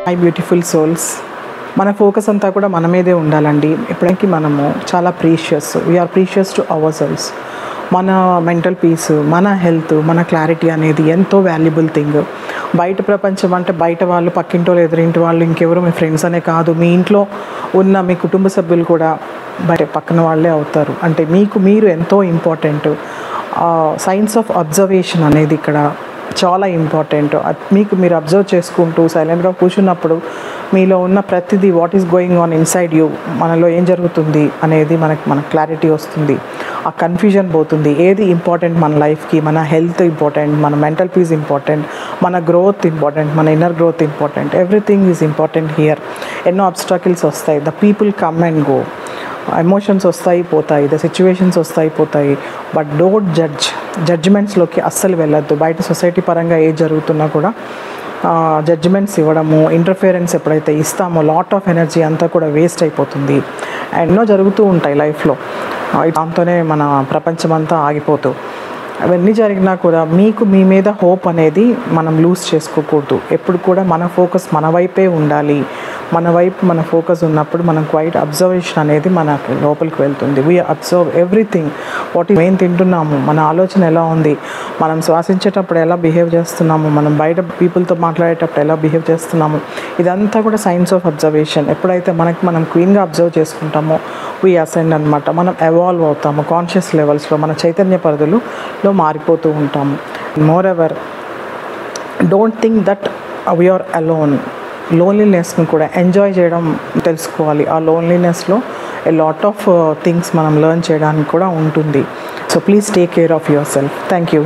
My beautiful souls, మన focus అంతా కూడా మన మీదే ఉండాలండి. ఇప్పటికీ మనము చాలా precious, we're precious to our selves. మన మెంటల్ పీస్, మన హెల్త్, మన క్లారిటీ అనేది ఎంతో వాల్యుబుల్ థింగ్. బయట ప్రపంచం అంటే బయట వాళ్ళు, పక్కింటి వాళ్ళు, ఎదురింటి వాళ్ళు, ఇంకెవరు మీ ఫ్రెండ్స్ అనే కాదు, మీ ఇంట్లో ఉన్న మీ కుటుంబ సభ్యులు కూడా బయట పక్కన వాళ్ళే అవుతారు. అంటే మీకు మీరు ఎంతో ఇంపార్టెంట్. సైన్స్ ఆఫ్ అబ్జర్వేషన్ అనేది ఇక్కడ చాలా ఇంపార్టెంట్. మీకు మీరు అబ్జర్వ్ చేసుకుంటూ సైలెంట్గా కూర్చున్నప్పుడు మీలో ఉన్న ప్రతిదీ, what is going on inside you, మనలో ఏం జరుగుతుంది అనేది మనకు క్లారిటీ వస్తుంది. ఆ కన్ఫ్యూజన్ పోతుంది. ఏది ఇంపార్టెంట్ మన లైఫ్కి? మన హెల్త్ ఇంపార్టెంట్, మన మెంటల్ పీస్ ఇంపార్టెంట్, మన గ్రోత్ ఇంపార్టెంట్, మన inner growth important. Everything is important here. ఎన్నో అబ్స్టాకిల్స్ వస్తాయి. The people come and go, emotions వస్తాయి పోతాయి, ద సిచ్యువేషన్స్ వస్తాయి పోతాయి. బట్ డోంట్ జడ్జ్మెంట్స్లోకి అస్సలు వెళ్ళొద్దు. బయట సొసైటీ పరంగా ఏది జరుగుతున్నా కూడా జడ్జ్మెంట్స్ ఇవ్వడము, ఇంటర్ఫియరెన్స్ ఎప్పుడైతే ఇస్తామో లాట్ ఆఫ్ ఎనర్జీ అంతా కూడా వేస్ట్ అయిపోతుంది. ఎన్నో జరుగుతూ ఉంటాయి లైఫ్లో, దాంతోనే మన ప్రపంచం అంతా ఆగిపోతూ. అవన్నీ జరిగినా కూడా మీకు మీ మీద హోప్ అనేది మనం లూజ్ చేసుకోకూడదు. ఎప్పుడు కూడా మన ఫోకస్ మన వైపే ఉండాలి. మన వైపు మన ఫోకస్ ఉన్నప్పుడు మనం క్వైట్ అబ్జర్వేషన్ అనేది మన లోపలికి వెళ్తుంది. We observe everything. ఏం తింటున్నాము, మన ఆలోచన ఎలా ఉంది, మనం శ్వాసించేటప్పుడు ఎలా బిహేవ్ చేస్తున్నాము, మనం బయట పీపుల్తో మాట్లాడేటప్పుడు ఎలా బిహేవ్ చేస్తున్నాము, ఇదంతా కూడా సైన్స్ ఆఫ్ అబ్జర్వేషన్. ఎప్పుడైతే మనం క్వీన్గా అబ్జర్వ్ చేసుకుంటామో వీ అసెండ్ అనమాట. మనం ఎవాల్వ్ అవుతాము కాన్షియస్ లెవెల్స్లో, మన చైతన్య పరిధులలో మారిపోతూ ఉంటాము. Moreover, don't think that we are alone. లోన్లీనెస్ని కూడా ఎంజాయ్ చేయడం తెలుసుకోవాలి. ఆ లోన్లీనెస్లో ఏ లాట్ ఆఫ్ థింగ్స్ మనం లెర్న్ చేయడానికి కూడా ఉంటుంది. So please take care of yourself. Thank you.